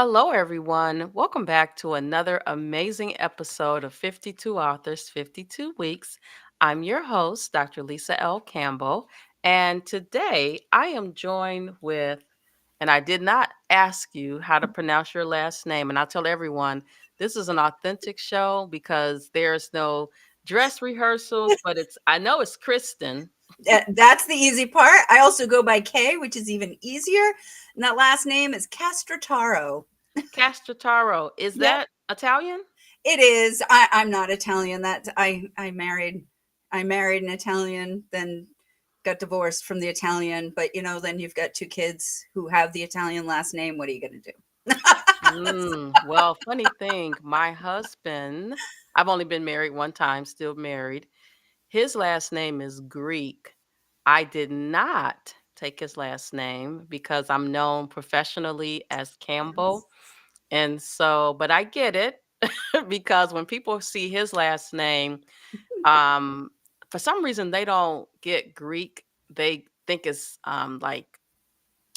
Hello, everyone. Welcome back to another amazing episode of 52 Authors, 52 Weeks. I'm your host, Dr. Lisa L. Campbell, and today I am joined with, and I did not ask you how to pronounce your last name, and I'll tell everyone this is an authentic show because there's no dress rehearsals, but I know it's Kristen. That's the easy part. I also go by K, which is even easier. And that last name is Castrataro. Castrataro. Is Yep, that Italian? it is. I'm not Italian. I married an Italian, then got divorced from the Italian. But then you've got two kids who have the Italian last name. What are you going to do? Well, funny thing, my husband, I've only been married one time, still married. His last name is Greek. I did not take his last name because I'm known professionally as Yes. Campbell. And so, but I get it because when people see his last name, um, for some reason they don't get Greek. They think it's like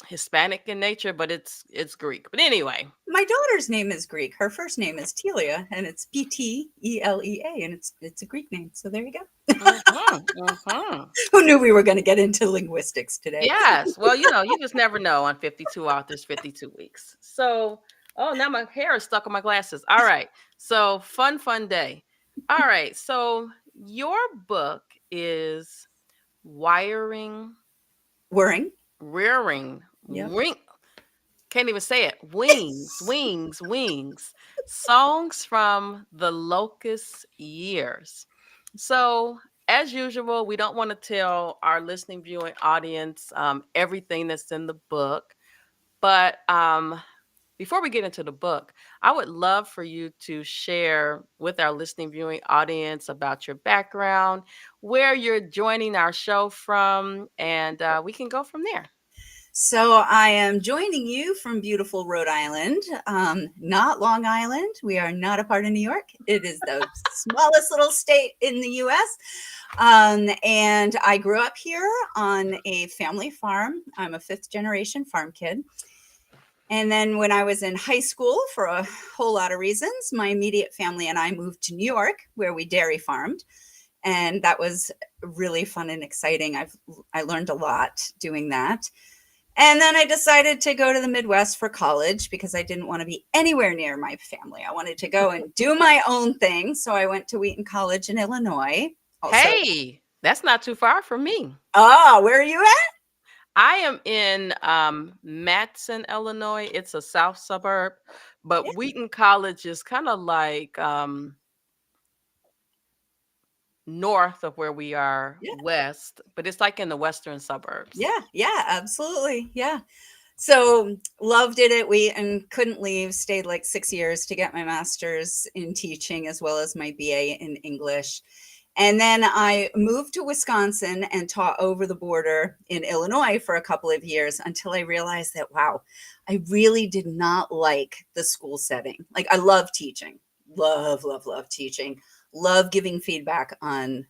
Hispanic in nature, but it's Greek. But anyway, My daughter's name is Greek. Her first name is Telia, and it's Btelea, and it's a Greek name. So there you go. mhm, mhm. Who knew we were going to get into linguistics today? Yes. Well, you just never know on 52 authors, 52 weeks. So, oh, now my hair is stuck on my glasses. All right. So, fun day. All right. So, your book is Wiring, Whirring. Rearing, Yep. Ring. Can't even say it. Wings. Songs from the Locust Years. So, as usual, we don't want to tell our listening, viewing audience everything that's in the book. But before we get into the book, I would love for you to share with our listening, viewing audience about your background, where you're joining our show from, and we can go from there. So I am joining you from beautiful Rhode Island, not Long Island. We are not a part of New York. It is the smallest little state in the U.S. And I grew up here on a family farm. I'm a fifth generation farm kid. And then when I was in high school, for a whole lot of reasons, my immediate family and I moved to New York, where we dairy farmed. And that was really fun and exciting. I learned a lot doing that. And then I decided to go to the Midwest for college because I didn't want to be anywhere near my family. I wanted to go and do my own thing. So I went to Wheaton College in Illinois. Also, Hey, that's not too far from me. where are you at? I am in Matson, Illinois. It's a south suburb, Yeah, but Wheaton College is kind of like north of where we are, yeah, west, but it's like in the western suburbs. yeah, absolutely. Yeah. So loved it at Wheaton, couldn't leave, stayed like 6 years to get my master's in teaching as well as my BA in English. And then I moved to Wisconsin and taught over the border in Illinois for a couple of years until I realized that, wow, I really did not like the school setting. Like, I love teaching, love teaching, love giving feedback on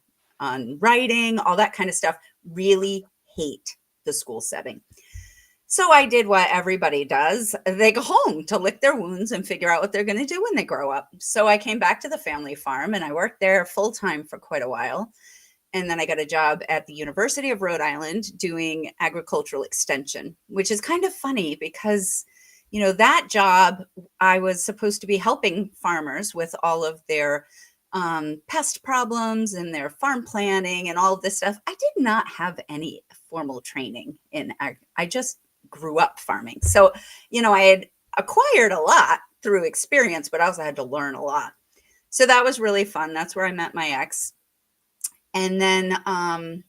writing, all that kind of stuff. Really hate the school setting. So I did what everybody does. They go home to lick their wounds and figure out what they're going to do when they grow up. So I came back to the family farm and I worked there full time for quite a while. And then I got a job at the University of Rhode Island doing agricultural extension, which is kind of funny because, that job, I was supposed to be helping farmers with all of their pest problems and their farm planning and all of this stuff. I did not have any formal training in ag. I just grew up farming. So, I had acquired a lot through experience, but I also had to learn a lot. So that was really fun. That's where I met my ex. And then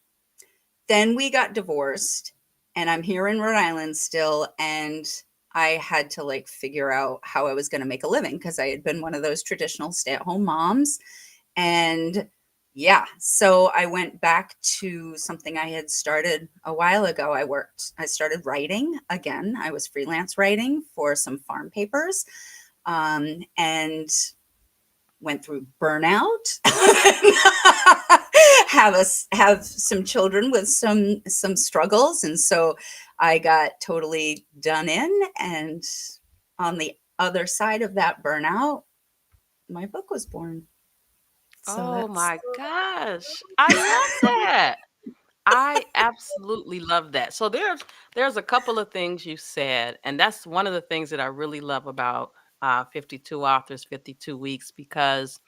we got divorced and I'm here in Rhode Island still. And I had to figure out how I was going to make a living because I had been one of those traditional stay-at-home moms. And yeah, so I went back to something I had started a while ago. I started writing again. I was freelance writing for some farm papers, and went through burnout. have some children with some struggles, and so I got totally done in and on the other side of that burnout, my book was born. So Oh that's my gosh. I love that. I absolutely love that. So there's a couple of things you said, and that's one of the things that I really love about 52 authors, 52 weeks, because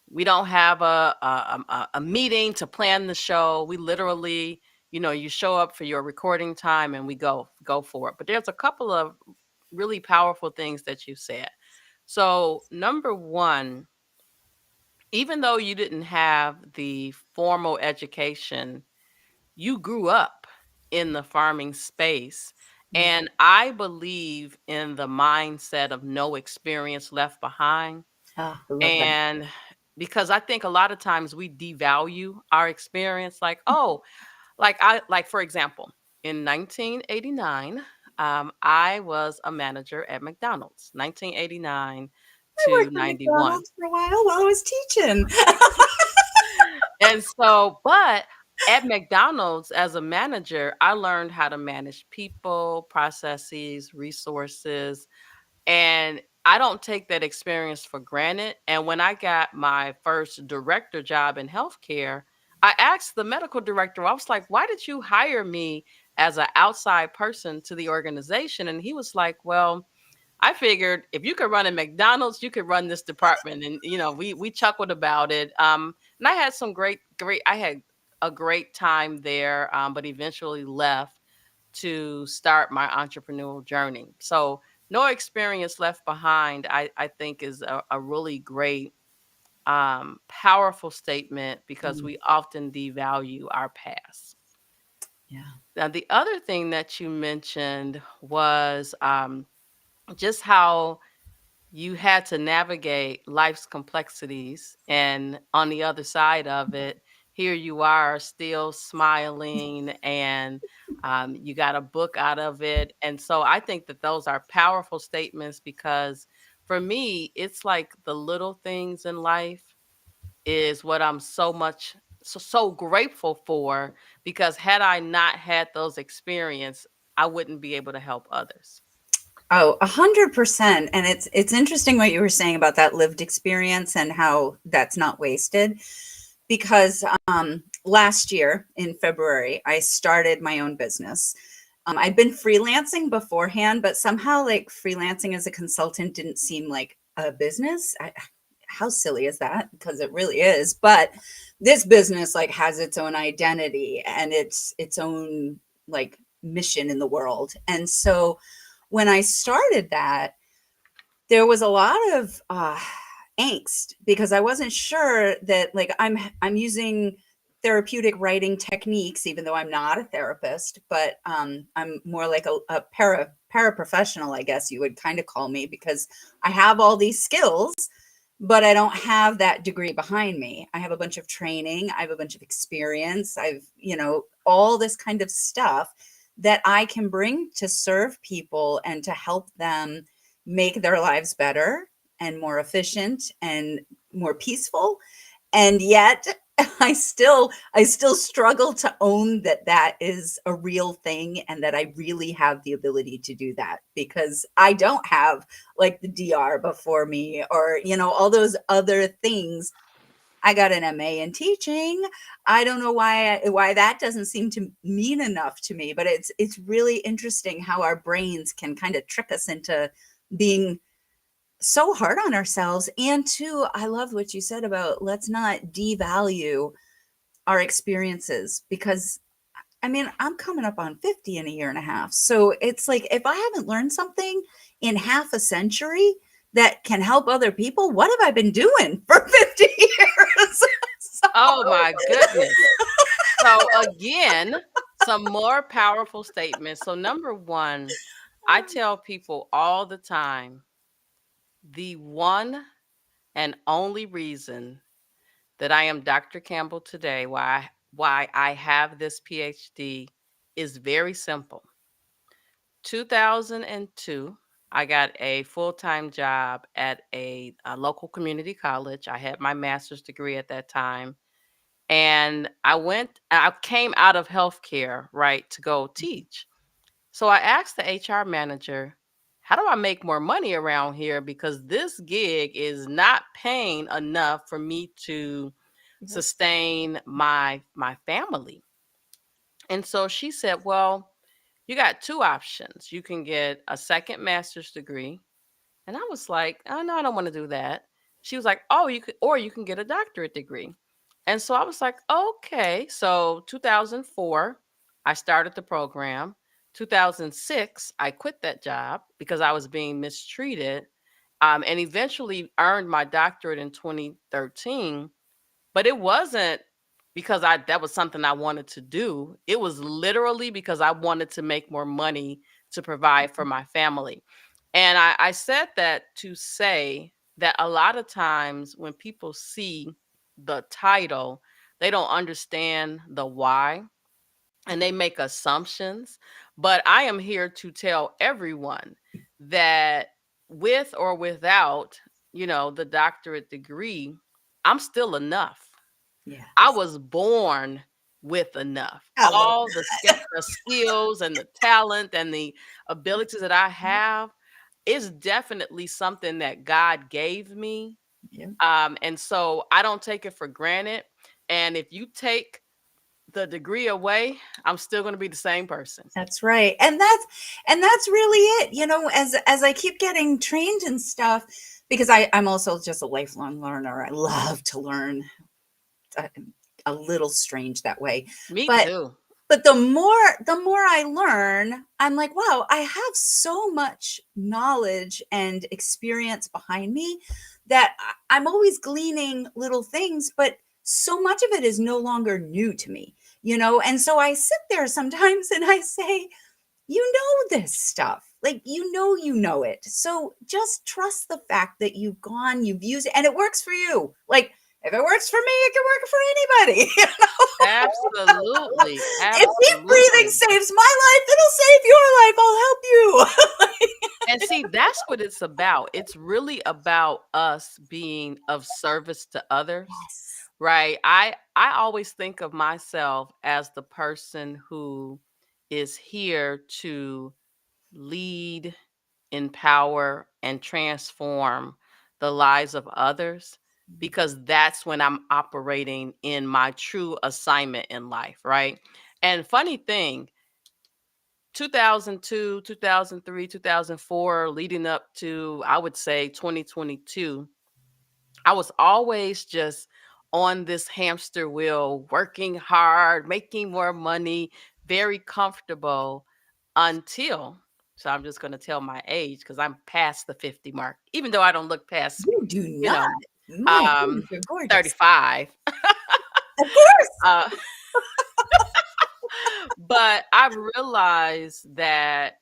we don't have a meeting to plan the show. We literally, you show up for your recording time and we go for it. But there's a couple of really powerful things that you said. So number one, even though you didn't have the formal education, you grew up in the farming space. yeah. And I believe in the mindset of no experience left behind. Ah, I love that. And because I think a lot of times we devalue our experience, like, oh, like for example, in 1989, I was a manager at McDonald's, 1989 I to worked at 91. McDonald's for a while I was teaching. And so, but at McDonald's as a manager, I learned how to manage people, processes, resources, and I don't take that experience for granted. And when I got my first director job in healthcare, I asked the medical director, I was like, why did you hire me as an outside person to the organization? And he was like, well, I figured if you could run a McDonald's, you could run this department. And we chuckled about it. And I had some great. I had a great time there, but eventually left to start my entrepreneurial journey. So no experience left behind. I think is a really great, powerful statement because Mm, we often devalue our past. yeah. Now, the other thing that you mentioned was just how you had to navigate life's complexities. And on the other side of it, here you are still smiling and you got a book out of it. And so I think that those are powerful statements because for me, it's like the little things in life is what I'm so grateful for because had I not had those experience, I wouldn't be able to help others. Oh, 100%. And it's interesting what you were saying about that lived experience and how that's not wasted. Because last year in February, I started my own business. I'd been freelancing beforehand, but somehow like freelancing as a consultant didn't seem like a business. How silly is that? Because it really is. But this business like has its own identity and its own like mission in the world. And so when I started that, there was a lot of angst because I wasn't sure that like I'm using therapeutic writing techniques, even though I'm not a therapist, but I'm more like a paraprofessional, I guess you would kind of call me, because I have all these skills, but I don't have that degree behind me. I have a bunch of training, I have a bunch of experience, I've all this kind of stuff that I can bring to serve people and to help them make their lives better and more efficient and more peaceful. And yet I still struggle to own that that is a real thing and that I really have the ability to do that, because I don't have like the DR before me or all those other things. I got an MA in teaching. I don't know why that doesn't seem to mean enough to me, but it's really interesting how our brains can kind of trick us into being so hard on ourselves. And two, I love what you said about let's not devalue our experiences, because I mean, I'm coming up on 50 in a year and a half. So it's like if I haven't learned something in half a century that can help other people, what have I been doing for 50 years? So, Oh my goodness. So again, some more powerful statements. So number one, I tell people all the time, the one and only reason that I am Dr. Campbell today, why I have this PhD is very simple. 2002, I got a full-time job at a local community college. I had my master's degree at that time. And I came out of healthcare, right, to go teach. So I asked the HR manager, how do I make more money around here? Because this gig is not paying enough for me to Yep. sustain my family. And so she said, well, you got two options. You can get a second master's degree. And I was like, oh no, I don't want to do that. She was like, oh, you could, or you can get a doctorate degree. And so I was like, okay. So 2004, I started the program. 2006, I quit that job because I was being mistreated, and eventually earned my doctorate in 2013. But it wasn't because I that was something I wanted to do. It was literally because I wanted to make more money to provide for my family. And I said that to say that a lot of times when people see the title, they don't understand the why and they make assumptions. But I am here to tell everyone that with or without, the doctorate degree, I'm still enough. I Yes. was born with enough. I love All the skills and the talent and the abilities that I that. have is definitely something that God gave me. Yeah. And so I don't take it for granted. And if you take the degree away, I'm still going to be the same person. That's right. And that's really it. As I keep getting trained and stuff, because I'm also just a lifelong learner. I love to learn. I'm a little strange that way. Me But too. but the more I learn, I'm like, wow, I have so much knowledge and experience behind me that I'm always gleaning little things, but so much of it is no longer new to me. And so I sit there sometimes and I say, you know this stuff. Like you know it. So just trust the fact that you've used it and it works for you. Like if it works for me, it can work for anybody. Absolutely. If deep breathing Absolutely. saves my life, it'll save your life. I'll help you. And see, that's what it's about. It's really about us being of service to others, Yes. right? I always think of myself as the person who is here to lead, empower, and transform the lives of others because that's when I'm operating in my true assignment in life, right? And funny thing, 2002, 2003, 2004, leading up to, I would say, 2022, I was always just on this hamster wheel, working hard, making more money, very comfortable until, so I'm just going to tell my age because I'm past the 50 mark, even though I don't look past, You do you not. know, My goodness, um, you're gorgeous. 35. Of course. Uh, but I've realized that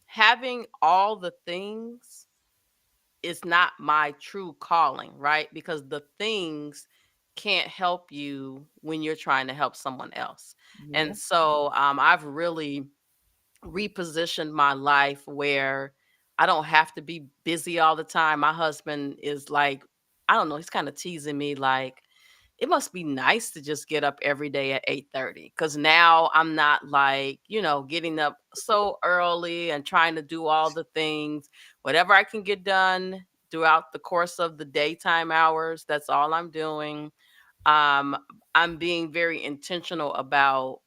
having all the things is not my true calling, right? Because the things can't help you when you're trying to help someone else. And Yep. so I've really repositioned my life where I don't have to be busy all the time. My husband is like, I don't know, he's kind of teasing me like, it must be nice to just get up every day at 8:30 cuz now I'm not like, getting up so early and trying to do all the things. Whatever I can get done throughout the course of the daytime hours, that's all I'm doing. Um I'm being very intentional about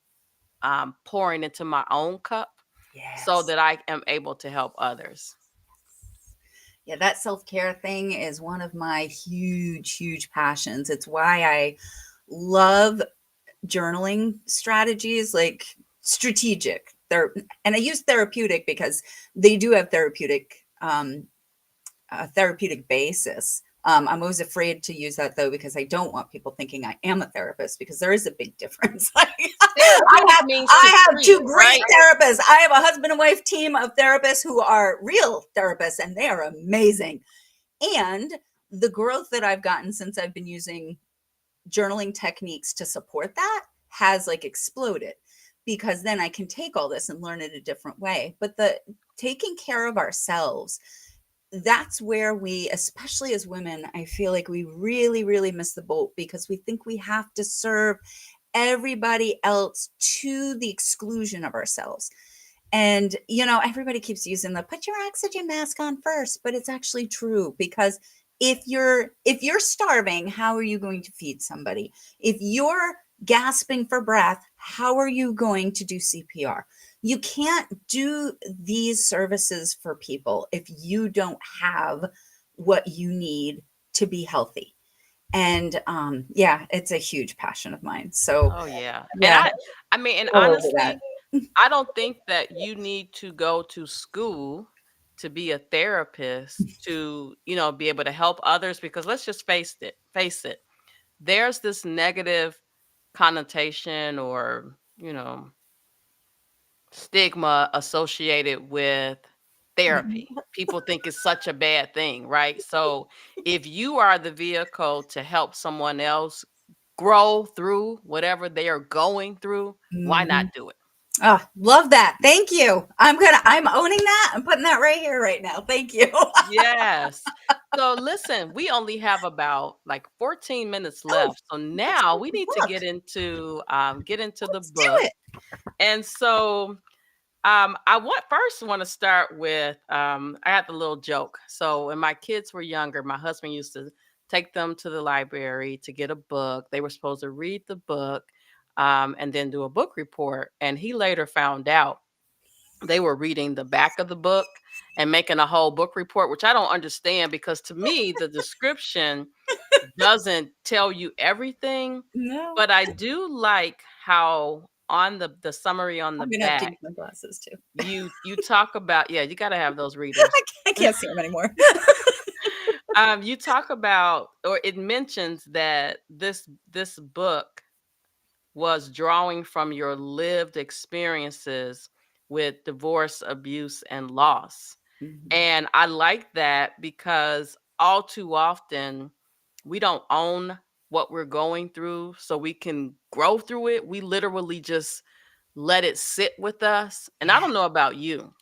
pouring into my own cup so Yes. that I am able to help others. Yeah, that self-care thing is one of my huge, huge passions. It's why I love journaling strategies, like strategic. And I use therapeutic because they do have a therapeutic basis. I'm always afraid to use that though because I don't want people thinking I am a therapist because there is a big difference. Like, I Therapeutic have means to I have treat, two great right? therapists. I have a husband and wife team of therapists who are real therapists and they are amazing. And the growth that I've gotten since I've been using journaling techniques to support that has like exploded because then I can take all this and learn it a different way. But the taking care of ourselves, that's where we, especially as women, I feel like we really, really miss the boat because we think we have to serve everybody else to the exclusion of ourselves. And, everybody keeps using the put your oxygen mask on first, but it's actually true because if you're starving, how are you going to feed somebody? If you're gasping for breath, how are you going to do CPR? You can't do these services for people if you don't have what you need to be healthy. And yeah, it's a huge passion of mine. So Oh yeah. And yeah, I mean, and all over that. honestly, I don't think that you need to go to school to be a therapist to, be able to help others, because let's just face it. There's this negative connotation or, stigma associated with therapy. Mhm. People think it's such a bad thing, right? So if you are the vehicle to help someone else grow through whatever they are going through, why not Mhm. do it? Oh, love that. Thank you. I'm owning that. I'm putting that right here right now. Thank you. Yes. So listen, we only have about like 14 minutes Oh, left. So let's now read we the need to book. get into the Let's do book. it. And so I want to start with I had the little joke. So when my kids were younger, my husband used to take them to the library to get a book. They were supposed to read the book and then do a book report. And he later found out they were reading the back of the book and making a whole book report, which I don't understand, because to me the description doesn't tell you everything. No, But I do like how on the summary on the I'm gonna have to back use my glasses too. you talk about, yeah, you gotta have those readers. I can't see them anymore. You talk about, or it mentions that this book was drawing from your lived experiences with divorce, abuse, and loss. Mhm. And I like that because all too often we don't own what we're going through so we can grow through it. We literally just let it sit with us. And I Yeah. don't know about you,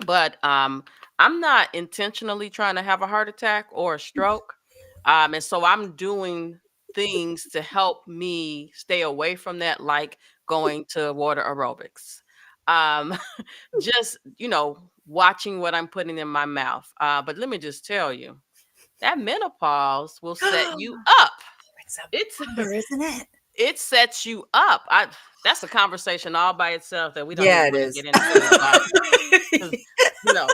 but I'm not intentionally trying to have a heart attack or a stroke. And so I'm doing things to help me stay away from that, like going to water aerobics. Um, just, watching what I'm putting in my mouth. But let me just tell you, that menopause will set you up. It's a It's bummer, isn't it? it sets you up. That's a conversation all by itself that we don't Yeah, even it want to is. get into, but 'cause, you know.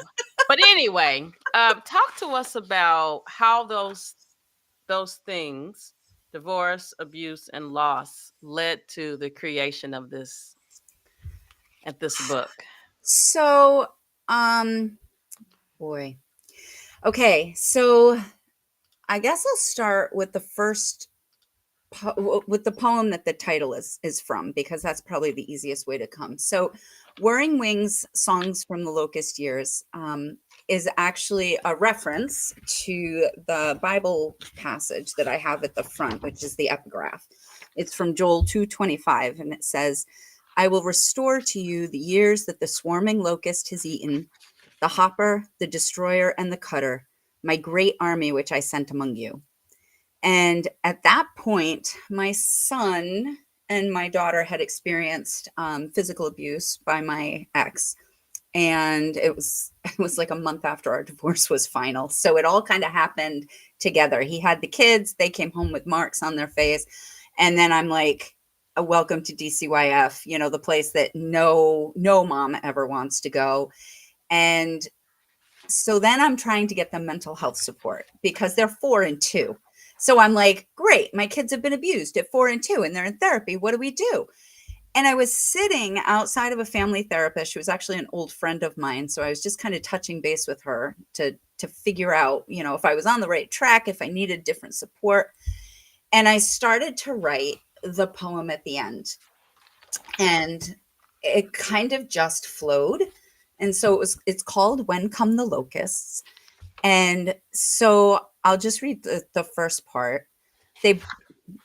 But anyway, talk to us about how those things, divorce, abuse, and loss, led to the creation of this book. So, um, boy. Okay, so I guess I'll start with the first with the poem that the title is from, because that's probably the easiest way to come. So, Whirring Wings, Songs from the Locust Years, is actually a reference to the Bible passage that I have at the front, which is the epigraph. It's from Joel 2:25, and it says, "I will restore to you the years that the swarming locust has eaten, the hopper, the destroyer, and the cutter, my great army which I sent among you." And at that point, my son and my daughter had experienced physical abuse by my ex, and it was like a month after our divorce was final. So it all kind of happened together. He had the kids; they came home with marks on their face, and then I'm like, "Welcome to DCYF," the place that no mom ever wants to go. And so then I'm trying to get them mental health support because they're 4 and 2. So I'm like, great, my kids have been abused at 4 and 2 and they're in therapy. What do we do? And I was sitting outside of a family therapist. She was actually an old friend of mine. So I was just kind of touching base with her to figure out, if I was on the right track, if I needed different support. And I started to write the poem at the end. And it kind of just flowed. And so it's called When Come the Locusts. And so I'll just read the first part. They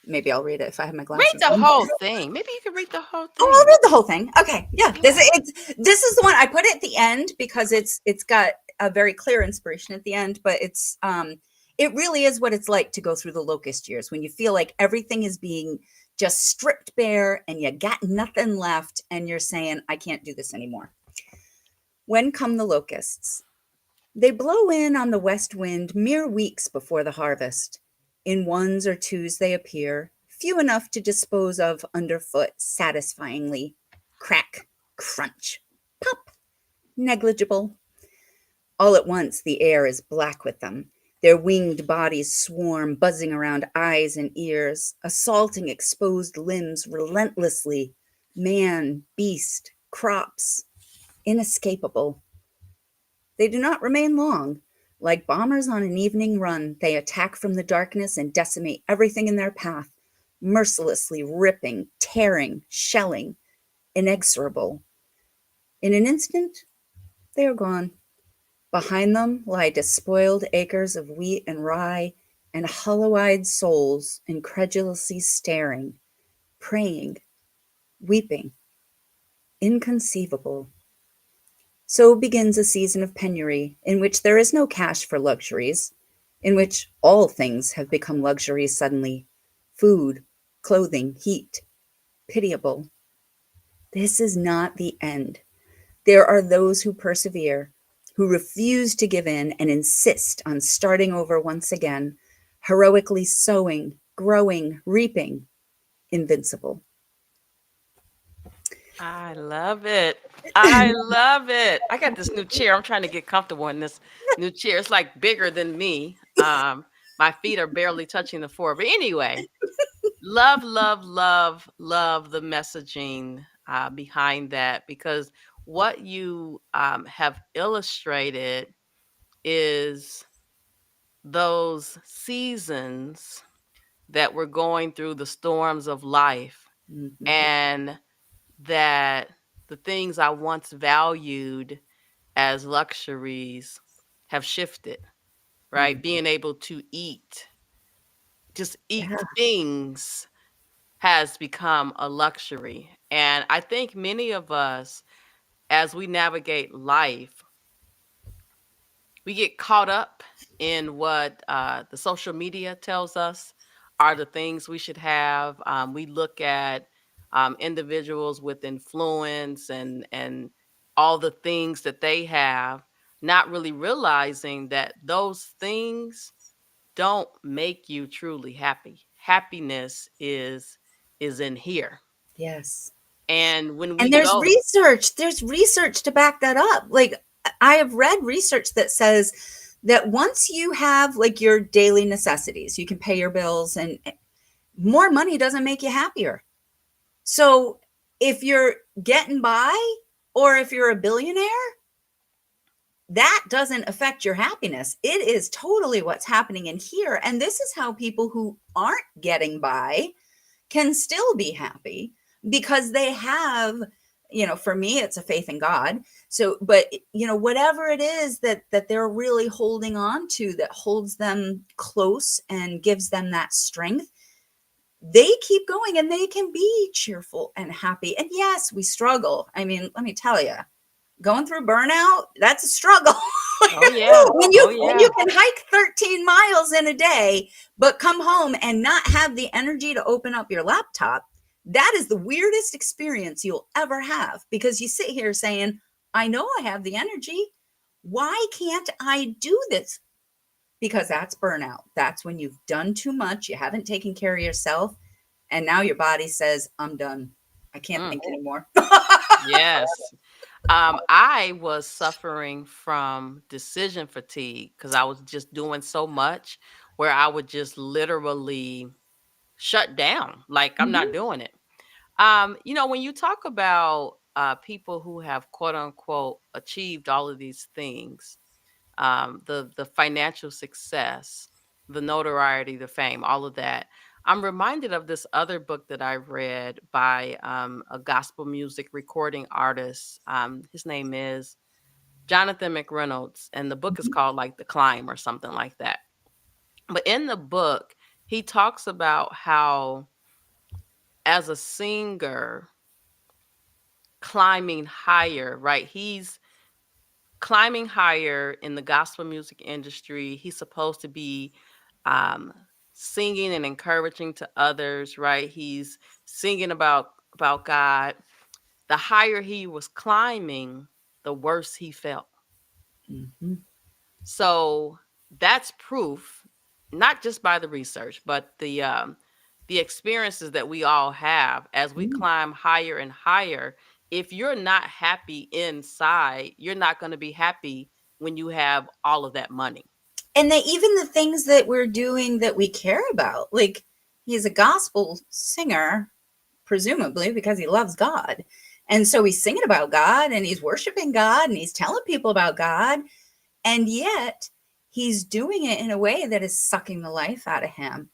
Maybe I'll read it if I have my Read glasses the on. whole thing. Maybe you can read the whole Oh, I'll thing. read the whole thing. Okay, yeah. Yeah. This is the one I put it at the end because it's got a very clear inspiration at the end, but it really is what it's like to go through the locust years when you feel like everything is being just stripped bare and you got nothing left and you're saying, I can't do this anymore. When come the locusts? They blow in on the west wind mere weeks before the harvest. In ones or twos they appear, few enough to dispose of underfoot satisfyingly. Crack, crunch, pop, negligible. All at once the air is black with them. Their winged bodies swarm, buzzing around eyes and ears, assaulting exposed limbs relentlessly. Man, beast, crops, inescapable. They do not remain long. Like bombers on an evening run, they attack from the darkness and decimate everything in their path, mercilessly ripping, tearing, shelling, inexorable. In an instant, they are gone. Behind them lie despoiled acres of wheat and rye, and hollow eyed souls incredulously staring, praying, weeping, inconceivable. So begins a season of penury in which there is no cash for luxuries, in which all things have become luxuries suddenly: food, clothing, heat, pitiable. This is not the end. There are those who persevere, who refuse to give in and insist on starting over once again, heroically sowing, growing, reaping, invincible. I love it. I love it. I got this new chair. I'm trying to get comfortable in this new chair. It's like bigger than me. My feet are barely touching the floor. But anyway, love, love, love, love the messaging behind that, because what you have illustrated is those seasons that we're going through, the storms of life, Mhm. and that the things I once valued as luxuries have shifted, right? Mhm. Being able to eat, just eat Yeah. things has become a luxury. And I think many of us, as we navigate life, we get caught up in what the social media tells us are the things we should have. We look at individuals with influence and all the things that they have, not really realizing that those things don't make you truly happy. Happiness is in here. Yes. And when we And there's go, research. There's research to back that up. Like, I have read research that says that once you have like your daily necessities, you can pay your bills, and more money doesn't make you happier. So if you're getting by, or if you're a billionaire, that doesn't affect your happiness. It is totally what's happening in here. And this is how people who aren't getting by can still be happy, because they have, for me it's a faith in God. So, but whatever it is that they're really holding on to, that holds them close and gives them that strength, they keep going and they can be cheerful and happy. And yes, we struggle. I mean, let me tell you, going through burnout, that's a struggle. oh yeah, when oh you yeah, can hike 13 miles in a day but come home and not have the energy to open up your laptop, that is the weirdest experience you'll ever have, because you sit here saying, I know I have the energy, why can't I do this? Because that's burnout. That's when you've done too much, you haven't taken care of yourself, and now your body says, I'm done, I can't mm, think anymore. yes. I was suffering from decision fatigue because I was just doing so much where I would just literally shut down. Like, I'm not Mhm. doing it. When you talk about people who have quote unquote achieved all of these things, the financial success, the notoriety, the fame, all of that. I'm reminded of this other book that I read by a gospel music recording artist. His name is Jonathan McReynolds, and the book is called like The Climb or something like that. But in the book, he talks about how, as a singer, climbing higher, right? He's climbing higher in the gospel music industry. He's supposed to be um, singing and encouraging to others, right? He's singing about God. The higher he was climbing, the worse he felt. Mm-hmm. So that's proof, not just by the research, but the experiences that we all have as we climb higher and higher. If you're not happy inside, you're not going to be happy when you have all of that money. And that even the things that we're doing that we care about, like he's a gospel singer, presumably because he loves God. And so he's singing about God and he's worshiping God and he's telling people about God. And yet he's doing it in a way that is sucking the life out of him.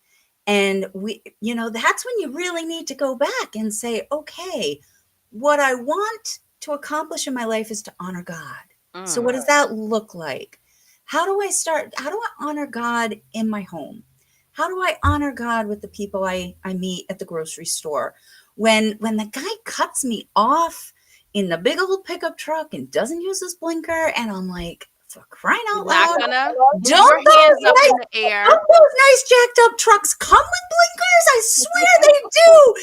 And that's when you really need to go back and say, okay, what I want to accomplish in my life is to honor God. So what Mm, does that look like? How do I honor God in my home? How do I honor God with the people I meet at the grocery store? When the guy cuts me off in the big old pickup truck and doesn't use his blinker, and I'm like, for crying you're out not loud, gonna move don't your hands up in the air. those nice jacked up trucks come with blinkers? I swear they do.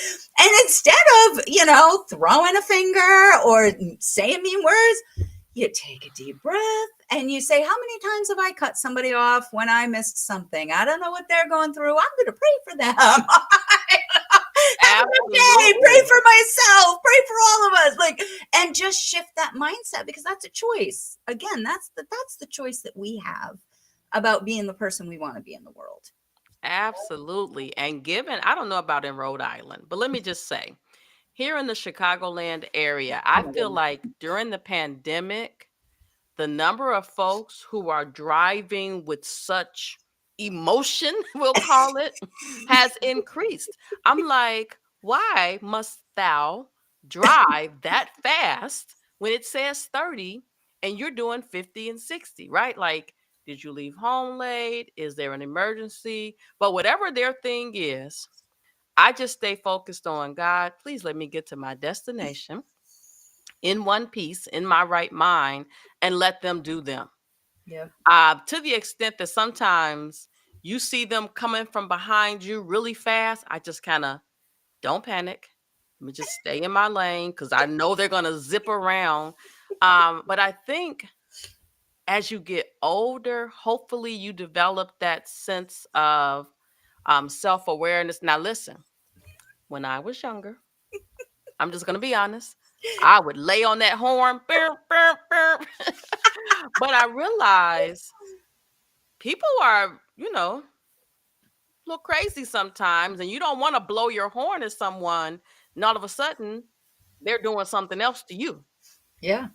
And instead of, throwing a finger or saying mean words, you take a deep breath and you say, how many times have I cut somebody off when I missed something? I don't know what they're going through. I'm going to pray for them. Have a good day. Pray Absolutely. for myself. Pray for all of us. Like, and just shift that mindset, because that's a choice. Again, that's the choice that we have about being the person we want to be in the world. Absolutely. And given, I don't know about in Rhode Island, but let me just say, here in the Chicagoland area, Oh I my feel goodness. like during the pandemic, the number of folks who are driving with such emotion, we'll call it, has increased. I'm like, why must thou drive that fast when it says 30 and you're doing 50 and 60, right? Like, did you leave home late? Is there an emergency? But whatever their thing is, I just stay focused on God. Please let me get to my destination in one piece, in my right mind, and let them do them. Yeah. To the extent that sometimes you see them coming from behind you really fast, I just kind of don't panic. Let me just stay in my lane because I know they're going to zip around. But I think as you get older, hopefully you develop that sense of self awareness. Now, listen, when I was younger, I'm just going to be honest. I would lay on that horn, burp, burp, burp. But I realize people are, a little crazy sometimes, and you don't want to blow your horn at someone, and all of a sudden they're doing something else to you. Yeah.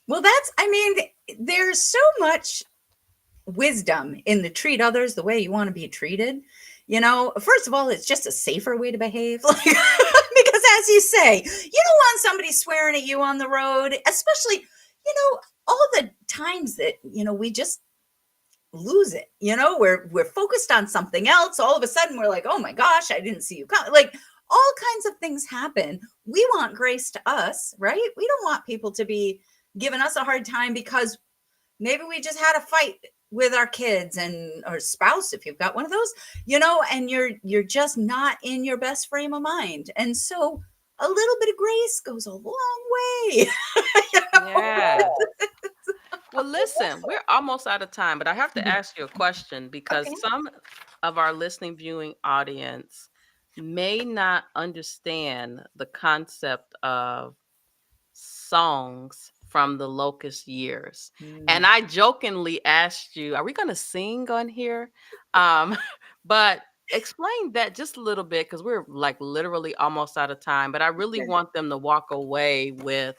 Well, there's so much wisdom in the treat others the way you want to be treated. First of all, it's just a safer way to behave. Like, because as you say, you don't want somebody swearing at you on the road, especially, all the times that, we just lose it. We're focused on something else. All of a sudden we're like, oh my gosh, I didn't see you come. Like, all kinds of things happen. We want grace to us, right? We don't want people to be giving us a hard time because maybe we just had a fight with our kids and or spouse, if you've got one of those, and you're just not in your best frame of mind. And so a little bit of grace goes a long way. You know? Yes. Well, listen, we're almost out of time, but I have to Mhm. ask you a question Okay. because some of our listening viewing audience may not understand the concept of songs from the Locust Years. And Mm. I jokingly asked you, are we going to sing on here? Um, but explain that just a little bit because we're like literally almost out of time. But I really want them to walk away with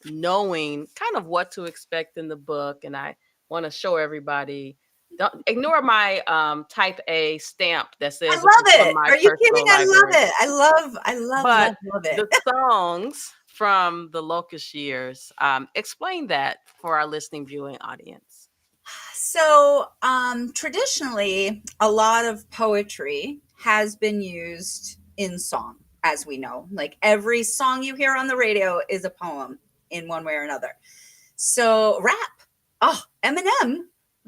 knowing kind of what to expect in the book. And I want to show everybody. Don't ignore my type A stamp that I says this is love from it. my Are you kidding? personal I love library. it. I love But it. the songs from the Locust Years, explain that for our listening viewing audience. So, traditionally, a lot of poetry has been used in song, as we know. Like every song you hear on the radio is a poem in one way or another. So, rap. Oh, Eminem,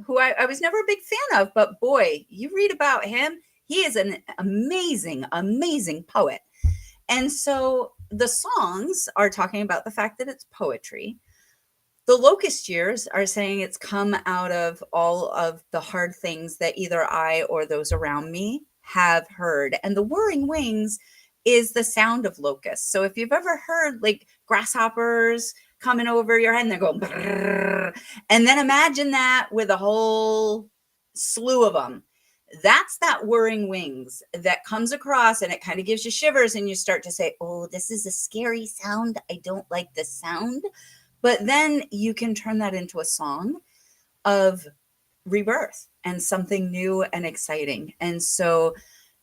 who I was never a big fan of, but boy, you read about him. He is an amazing, amazing poet. And so the songs are talking about the fact that it's poetry. The locust years are saying it's come out of all of the hard things that either I or those around me have heard. And the whirring wings is the sound of locusts. So if you've ever heard like grasshoppers coming over your head and they're going, brrr, and then imagine that with a whole slew of them. That's that whirring wings that comes across and it kind of gives you shivers, and you start to say, oh, this is a scary sound. I don't like this sound. But then you can turn that into a song of rebirth and something new and exciting. And so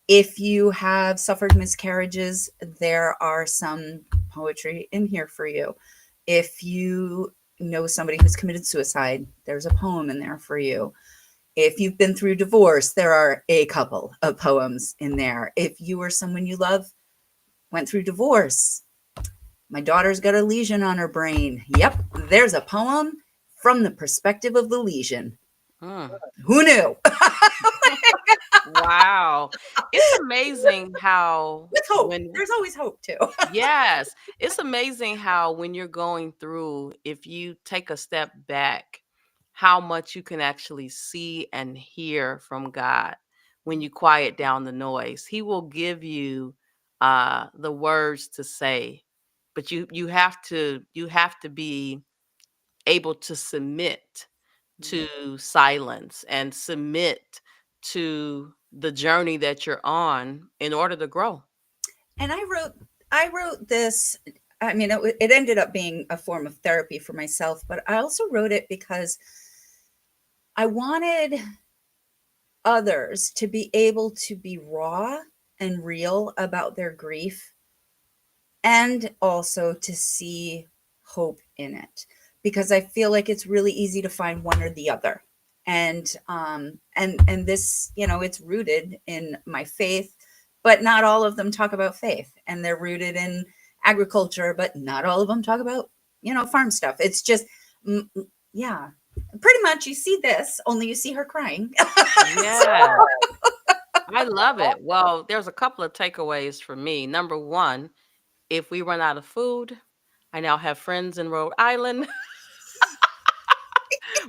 if you have suffered miscarriages, there are some poetry in here for you. If you know somebody who's committed suicide, there's a poem in there for you. If you've been through divorce, there are a couple of poems in there. If you or someone you love went through divorce, my daughter's got a lesion on her brain. Yep, there's a poem from the perspective of the lesion. Mm. Who knew? Wow. It's amazing how With hope. when There's always hope too. yes, it's amazing how when you're going through, if you take a step back, how much you can actually see and hear from God when you quiet down the noise. He will give you the words to say, but you have to be able to submit to silence and submit to the journey that you're on in order to grow. And I wrote this. I mean, it ended up being a form of therapy for myself, but I also wrote it because I wanted others to be able to be raw and real about their grief, and also to see hope in it, because I feel like it's really easy to find one or the other. And this, it's rooted in my faith, but not all of them talk about faith, and they're rooted in agriculture, but not all of them talk about, farm stuff. It's just yeah, pretty much you see this, only you see her crying. So, Yes, I love it. Well, there's a couple of takeaways for me. Number one, if we run out of food, I now have friends in Rhode Island.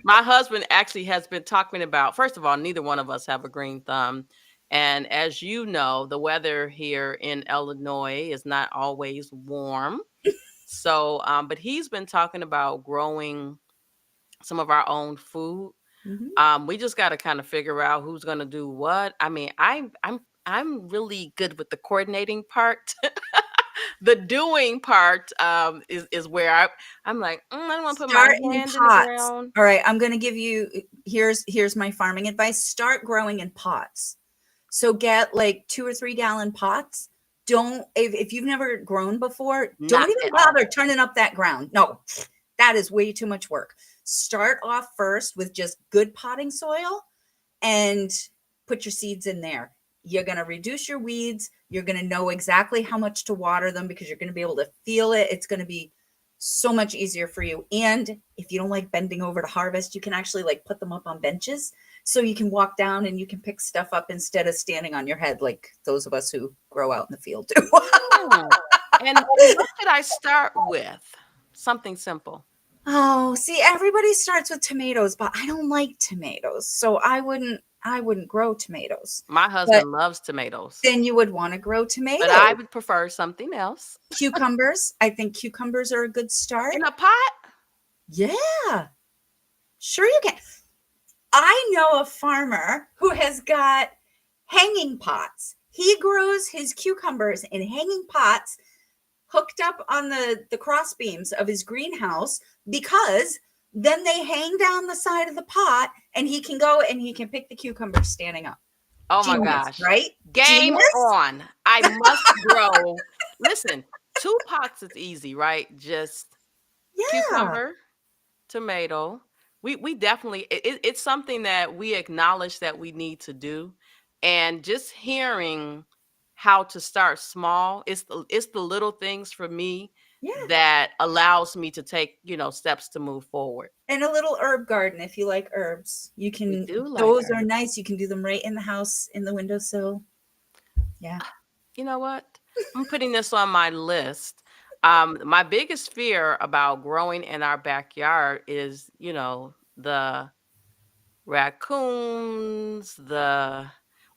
My husband actually has been talking about, first of all, neither one of us have a green thumb. And as you know, the weather here in Illinois is not always warm. So, but he's been talking about growing some of our own food. mhm. We just got to kind of figure out who's going to do what. I mean, I'm really good with the coordinating part. The doing part is where I'm like, I don't want to put my Start in hand in the pots. ground. All right, I'm going to give you, here's my farming advice. Start growing in pots. So get like 2 or 3 gallon pots. Don't, if you've never grown before, don't Not even at all. bother turning up that ground. No, that is way too much work. Start off first with just good potting soil and put your seeds in there. You're going to reduce your weeds. You're going to know exactly how much to water them because you're going to be able to feel it. It's going to be so much easier for you. And if you don't like bending over to harvest, you can actually like put them up on benches so you can walk down and you can pick stuff up instead of standing on your head like those of us who grow out in the field do. Mm. And what should I start with? Something simple. Oh, see, everybody starts with tomatoes, but I don't like tomatoes. So I wouldn't grow tomatoes. My But husband loves tomatoes, then you would want to grow but I tomatoes. would prefer something else. Cucumbers. I think cucumbers are a good In start. a pot? Yeah, sure you can. I know a farmer who has got hanging pots. He grows his cucumbers in hanging pots hooked up on the cross beams of his greenhouse, because then they hang down the side of the pot and he can go and he can pick the cucumbers standing up. Oh my Genius, gosh. right? Game Genius. on. I must grow. Listen, 2 pots is easy, right? Just Yeah. cucumber, tomato. We definitely it's something that we acknowledge that we need to do. And just hearing how to start small, it's the little things for me Yeah. that allows me to take, steps to move forward. And a little herb garden if you like herbs. You We can, do like those are herbs. nice. You can do them right in the house in the windowsill. Yeah. You know what? I'm putting this on my list. My biggest fear about growing in our backyard is, the raccoons,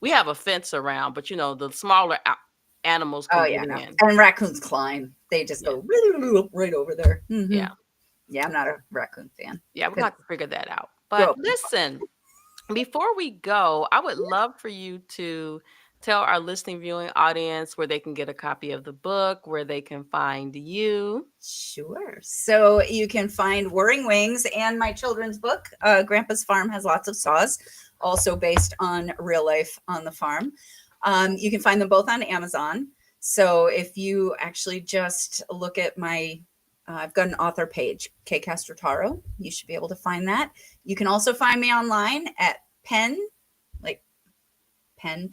we have a fence around, but the smaller animals Oh can get yeah, no. in. And raccoons climb. They just Yeah. go right over there. Yeah. Yeah, I'm not a raccoon fan Yeah, we're because gonna have to figure that out. But grow up in listen, before we go, I would love for you to tell our listening viewing audience where they can get a copy of the book, where they can find you. Sure. So you can find Whirring Wings and my children's book, Grandpa's Farm Has Lots of Saws, also based on real life on the farm. You can find them both on Amazon. So if you actually just look at I've got an author page, Castrataro. You should be able to find that. You can also find me online at like pen,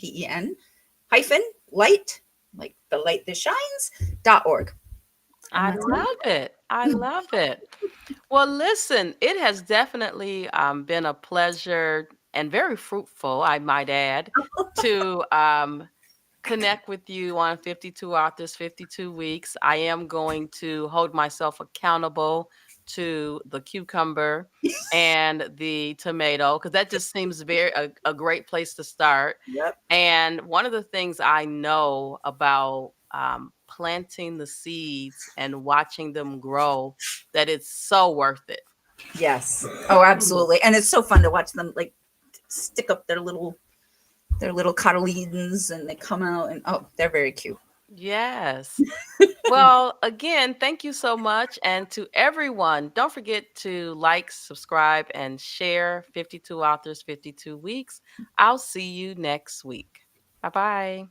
hyphen, light, like the light that shines.org. And I that's me. love it. I love it. Well, listen, it has definitely been a pleasure and very fruitful, I might add, to connect with you on 52 Authors, 52 Weeks. I am going to hold myself accountable to the cucumber and the tomato because that just seems a great place to start. Yep. And one of the things I know about planting the seeds and watching them grow, that it's so worth it. Yes. Oh, absolutely. And it's so fun to watch them like stick up their little cotyledons and they come out and oh, they're very cute. Yes. Well, again, thank you so much. And to everyone, don't forget to like, subscribe, and share 52 Authors, 52 Weeks. I'll see you next week. Bye bye.